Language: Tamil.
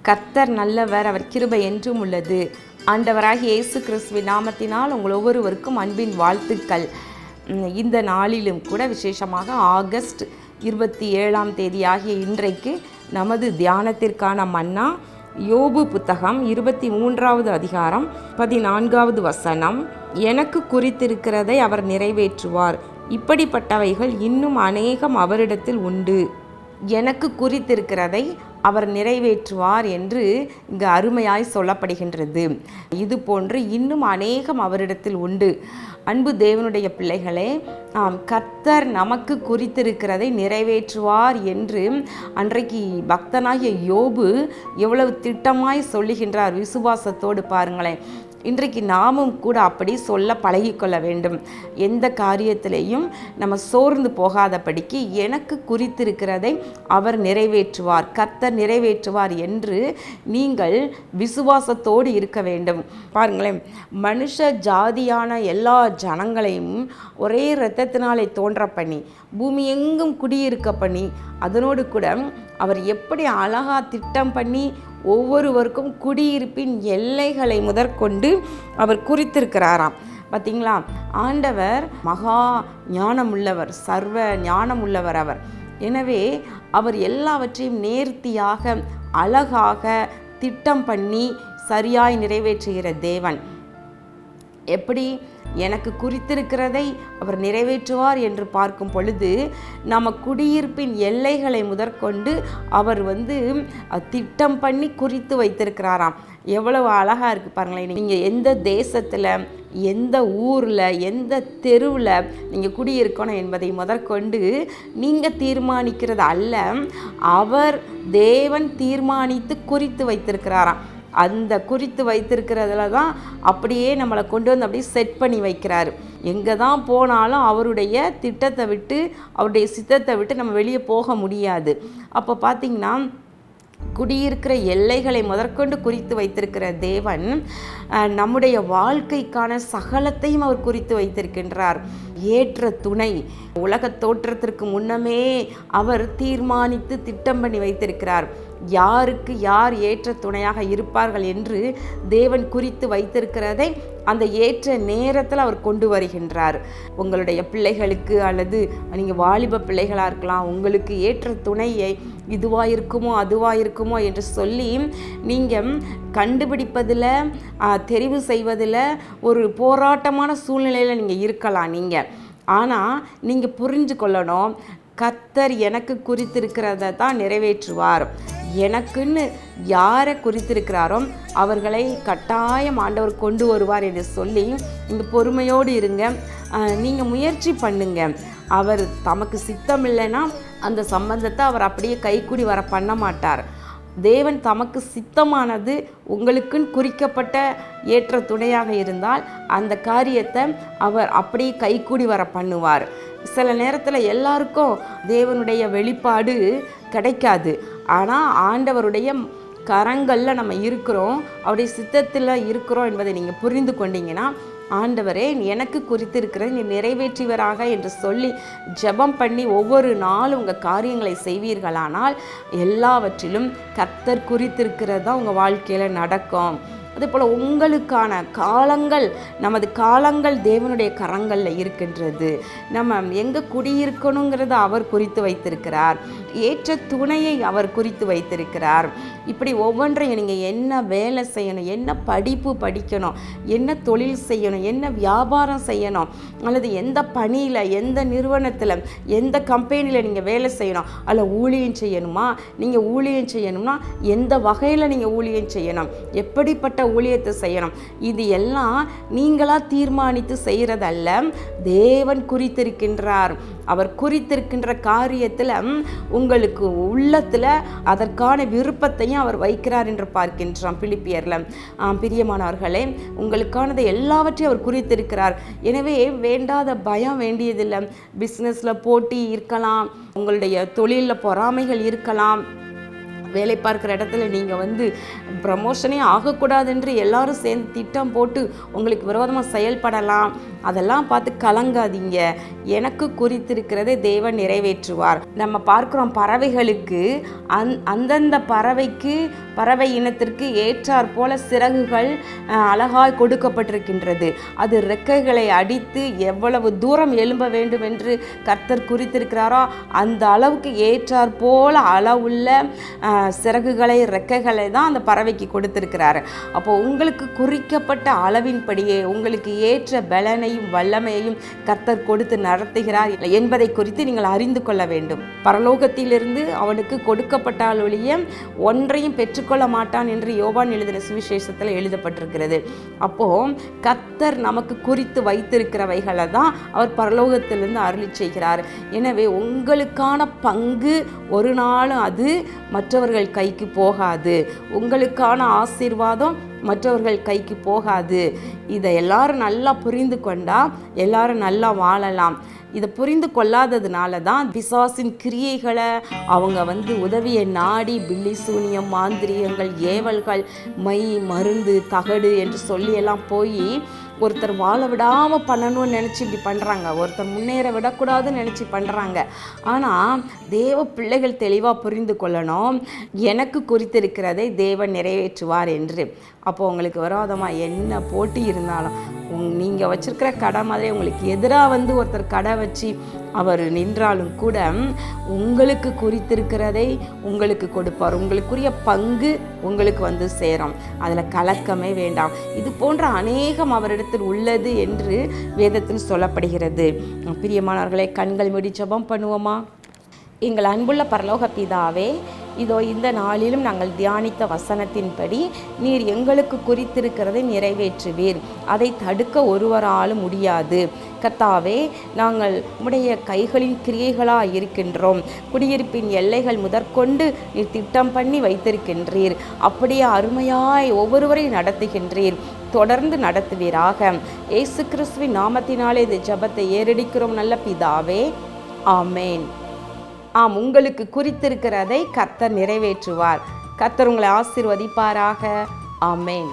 கர்த்தர் நல்லவர், அவர் கிருபை என்றும் உள்ளது. ஆண்டவராகிய இயேசு கிறிஸ்துவின் நாமத்தினால் உங்கள் ஒவ்வொருவருக்கும் அன்பின் வாழ்த்துக்கள். இந்த நாளிலும் கூட விசேஷமாக ஆகஸ்ட் 27 ஆகிய இன்றைக்கு நமது தியானத்திற்கான மன்னா யோபு புத்தகம் 23வது அதிகாரம் 14வது வசனம். எனக்கு குறித்திருக்கிறதை அவர் நிறைவேற்றுவார், இப்படிப்பட்டவைகள் இன்னும் அநேகம் அவரிடத்தில் உண்டு. எனக்கு குறித்திருக்கிறதை அவர் நிறைவேற்றுவார் என்று இங்கு அருமையாய் சொல்லப்படுகின்றது. இது போன்று இன்னும் அநேகம் அவரிடத்தில் உண்டு. அன்பு தேவனுடைய பிள்ளைகளே, கர்த்தர் நமக்கு குறித்திருக்கிறதை நிறைவேற்றுவார் என்று அன்றைக்கு பக்தனாகிய யோபு எவ்வளவு திட்டமாய் சொல்லுகின்றார். விசுவாசத்தோடு பாருங்களேன். இன்றைக்கு நாமும் கூட அப்படி சொல்ல பழகிக்கொள்ள வேண்டும். எந்த காரியத்திலையும் நம்ம சோர்ந்து போகாதபடிக்கு எனக்கு குறித்திருக்கிறதை அவர் நிறைவேற்றுவார், கர்த்தர் நிறைவேற்றுவார் என்று நீங்கள் விசுவாசத்தோடு இருக்க வேண்டும். பாருங்களேன், மனுஷ ஜாதியான எல்லா ஜனங்களையும் ஒரே இரத்தத்தினாலே தோன்ற பண்ணி பூமி எங்கும் குடியிருக்க பண்ணி அதனோடு கூட அவர் எப்படி அழகா திட்டம் பண்ணி ஒவ்வொருவருக்கும் குடியிருப்பின் எல்லைகளை முதற்கொண்டு அவர் குறித்திருக்கிறாராம். பார்த்தீங்களா, ஆண்டவர் மகா ஞானமுள்ளவர், சர்வ ஞானமுள்ளவர் அவர். எனவே அவர் எல்லாவற்றையும் நேர்த்தியாக அழகாக திட்டம் பண்ணி சரியாய் நிறைவேற்றுகிற தேவன். எப்படி எனக்கு குறித்திருக்கிறதை அவர் நிறைவேற்றுவார் என்று பார்க்கும் பொழுது நம்ம குடியிருப்பின் எல்லைகளை முதற்கொண்டு அவர் திட்டம் பண்ணி குறித்து வைத்திருக்கிறாராம். எவ்வளவு அழகாக இருக்குது பாருங்களேன். நீங்கள் எந்த தேசத்தில், எந்த ஊரில், எந்த தெருவில் நீங்கள் குடியிருக்கணும் என்பதை முதற்கொண்டு நீங்கள் தீர்மானிக்கிறது அல்ல, அவர் தேவன் தீர்மானித்து குறித்து வைத்திருக்கிறாராம். அந்த குறித்து வைத்திருக்கிறதுல தான் அப்படியே நம்மளை கொண்டு வந்து அப்படியே செட் பண்ணி வைக்கிறாரு. எங்கே தான் போனாலும் அவருடைய திட்டத்தை விட்டு, அவருடைய சித்தத்தை விட்டு நம்ம வெளியே போக முடியாது. அப்போ பார்த்திங்கன்னா, குடியிருக்கிற எல்லைகளை முதற்கொண்டு குறித்து வைத்திருக்கிற தேவன் நம்முடைய வாழ்க்கைக்கான சகலத்தையும் அவர் குறித்து வைத்திருக்கின்றார். ஏற்ற துணை உலக தோற்றத்திற்கு முன்னமே அவர் தீர்மானித்து திட்டம் பண்ணி வைத்திருக்கிறார். யாருக்கு யார் ஏற்ற துணையாக இருப்பார்கள் என்று தேவன் குறித்து வைத்திருக்கிறதை அந்த ஏற்ற நேரத்தில் அவர் கொண்டு வருகின்றார். உங்களுடைய பிள்ளைகளுக்கு அல்லது நீங்கள் வாலிப பிள்ளைகளாக இருக்கலாம், உங்களுக்கு ஏற்ற துணையை இதுவாக இருக்குமோ அதுவாக இருக்குமோ என்று சொல்லி நீங்கள் கண்டுபிடிப்பதில், தெரிவு செய்வதில் ஒரு போராட்டமான சூழ்நிலையில் நீங்கள் இருக்கலாம். ஆனால் நீங்கள் புரிஞ்சு கொள்ளணும், கர்த்தர் எனக்கு குறித்திருக்கிறத தான் நிறைவேற்றுவார். எனக்குன்னு யாரை குறித்திருக்கிறாரோ அவர்களை கட்டாயம் ஆண்டவர் கொண்டு வருவார் என்று சொல்லி நீங்கள் பொறுமையோடு இருங்க. நீங்கள் முயற்சி பண்ணுங்க. அவர் தமக்கு சித்தம் இல்லைன்னா அந்த சம்பந்தத்தை அவர் அப்படியே கைக்கூடி வர பண்ண மாட்டார். தேவன் தமக்கு சித்தமானது உங்களுக்குன்னு குறிக்கப்பட்ட ஏற்ற துணையாக இருந்தால் அந்த காரியத்தை அவர் அப்படியே கைக்கூடி வர பண்ணுவார். சில நேரத்தில் எல்லாருக்கும் தேவனுடைய வெளிப்பாடு கிடைக்காது. ஆனால் ஆண்டவருடைய கரங்களில் நம்ம இருக்கிறோம், அவருடைய சித்தத்தில் இருக்கிறோம் என்பதை நீங்கள் புரிந்து கொண்டீங்கன்னா, ஆண்டவரே எனக்கு குறித்திருக்கிறது நீ நிறைவேற்றுவராக என்று சொல்லி ஜெபம் பண்ணி ஒவ்வொரு நாளும் உங்கள் காரியங்களை செய்வீர்களானால் எல்லாவற்றிலும் கர்த்தர் குறித்திருக்கிறது தான் உங்கள் வாழ்க்கையில் நடக்கும். அதே போல் உங்களுக்கான காலங்கள், நமது காலங்கள் தேவனுடைய கரங்களில் இருக்கின்றது. நம்ம எங்கே குடியிருக்கணுங்கிறத அவர் குறித்து வைத்திருக்கிறார். ஏற்ற துணையை அவர் குறித்து வைத்திருக்கிறார். இப்படி ஒவ்வொன்றையும் நீங்கள் என்ன வேலை செய்யணும், என்ன படிப்பு படிக்கணும், என்ன தொழில் செய்யணும், என்ன வியாபாரம் செய்யணும், அல்லது எந்த பணியில், எந்த நிறுவனத்தில், எந்த கம்பெனியில் நீங்கள் வேலை செய்யணும், அதில் ஊழியம் செய்யணுமா, நீங்கள் ஊழியம் செய்யணும்னா எந்த வகையில் நீங்கள் ஊழியம் செய்யணும், எப்படிப்பட்ட ஊழியத்தை செய்யணும், இது எல்லாம் நீங்களாக தீர்மானித்து செய்கிறதல்ல, தேவன் குறித்திருக்கின்றார். அவர் குறித்திருக்கின்ற காரியத்தில் உங்களுக்கு உள்ளத்தில் அதற்கான விருப்பத்தையும் அவர் வைக்கிறார் என்று பார்க்கின்றோம். பிலிப்பியரில். பிரியமானவர்களே, உங்களுக்கானதை எல்லாவற்றையும் அவர் குறித்திருக்கிறார். எனவே வேண்டாத பயம் வேண்டியதில்லை. பிஸ்னஸில் போட்டி இருக்கலாம், உங்களுடைய தொழிலில் பொறாமைகள் இருக்கலாம், வேலை பார்க்குற இடத்துல நீங்கள் ப்ரமோஷனே ஆகக்கூடாது என்று எல்லாரும் சேர்ந்து திட்டம் போட்டு உங்களுக்கு விரோதமாக செயல்படலாம். அதெல்லாம் பார்த்து கலங்காதீங்க. எனக்கு குறித்திருக்கிறதை தேவன் நிறைவேற்றுவார். நம்ம பார்க்குறோம் பறவைகளுக்கு அந்தந்த பறவை இனத்திற்கு ஏற்றாற் போல சிறகுகள் அழகாய் கொடுக்கப்பட்டிருக்கின்றது. அது ரெக்கைகளை அடித்து எவ்வளவு தூரம் எழும்ப வேண்டும் என்று கர்த்தர் குறித்திருக்கிறாரோ அந்த அளவுக்கு ஏற்றாற் போல அளவுள்ள சிறகுகளை ரெக்கைகளை தான் அந்த பறவைக்கு கொடுத்திருக்கிறாரு. அப்போ உங்களுக்கு குறிக்கப்பட்ட அளவின்படியே உங்களுக்கு ஏற்ற பலனையும் வல்லமையையும் கர்த்தர் கொடுத்து நடத்துகிறார் என்பதை குறித்து நீங்கள் அறிந்து கொள்ள வேண்டும். பரலோகத்திலிருந்து அவனுக்கு கொடுக்கப்பட்டால் ஒழிய ஒன்றையும் பெற்றுக்கொள்ள மாட்டான் என்று யோவான் எழுதின சுவிசேஷத்தில் எழுதப்பட்டிருக்கிறது. அப்போ கர்த்தர் நமக்கு குறித்து வைத்திருக்கிறவைகளை தான் அவர் பரலோகத்திலிருந்து அருளி செய்கிறார். எனவே உங்களுக்கான பங்கு ஒரு நாளும் அது மற்றவர்கள் கைக்கு போகாது. உங்களுக்கான ஆசீர்வாதம் மற்றவர்கள் கைக்கு போகாது. இதை எல்லாரும் நல்லா புரிந்து கொண்டால் எல்லாரும் நல்லா வாழலாம். இதை புரிந்து கொள்ளாததுனால தான் பிசாசின் கிரியைகளை அவங்க உதவியை நாடி பில்லி சூனியம், மாந்திரியங்கள், ஏவல்கள், மை, மருந்து, தகடு என்று சொல்லியெல்லாம் போய் ஒருத்தர் வாழ விடாமல் பண்ணணும்னு நினச்சி இப்படி பண்ணுறாங்க. ஒருத்தர் முன்னேற விடக்கூடாதுன்னு நினச்சி பண்ணுறாங்க. ஆனால் தேவ பிள்ளைகள் தெளிவாக புரிந்து கொள்ளணும், எனக்கு குறித்திருக்கிறதை தேவன் நிறைவேற்றுவார் என்று. அப்போ உங்களுக்கு விரோதமாக என்ன போட்டி இருந்தாலும் நீங்கள் வச்சுருக்கிற கடை மாதிரி உங்களுக்கு எதிராக ஒருத்தர் கடை வச்சு அவர் நின்றாலும் கூட உங்களுக்கு குறித்திருக்கிறதை உங்களுக்கு கொடுப்பார். உங்களுக்குரிய பங்கு உங்களுக்கு சேரும். அதில் கலக்கமே வேண்டாம். இது போன்ற அநேகம் அவரிடத்தில் உள்ளது என்று வேதத்தில் சொல்லப்படுகிறது. பிரியமானவர்களே, கண்கள் மூடி ஜெபம் பண்ணுவோமா? எங்கள் அன்புள்ள பரலோக பிதாவே, இதோ இந்த நாளிலும் நாங்கள் தியானித்த வசனத்தின்படி நீர் எங்களுக்கு குறித்திருக்கிறதை நிறைவேற்றுவீர். அதை தடுக்க ஒருவராலும் முடியாது. கர்த்தாவே, நாங்கள் உம்முடைய கைகளின் கிரியைகளாக இருக்கின்றோம். குடியிருப்பின் எல்லைகள் முதற்கொண்டு நீர் திட்டம் பண்ணி வைத்திருக்கின்றீர். அப்படியே அருமையாய் ஒவ்வொருவரையும் நடத்துகின்றீர். தொடர்ந்து நடத்துவீராக. இயேசு கிறிஸ்துவின் நாமத்தினாலே இந்த ஜெபத்தை ஏறெடுக்கிறோம் நல்ல பிதாவே, ஆமேன். உங்களுக்கு குறித்திருக்கிறதை கர்த்தர் நிறைவேற்றுவார். கர்த்தர் உங்களை ஆசீர்வதிப்பாராக. ஆமேன்.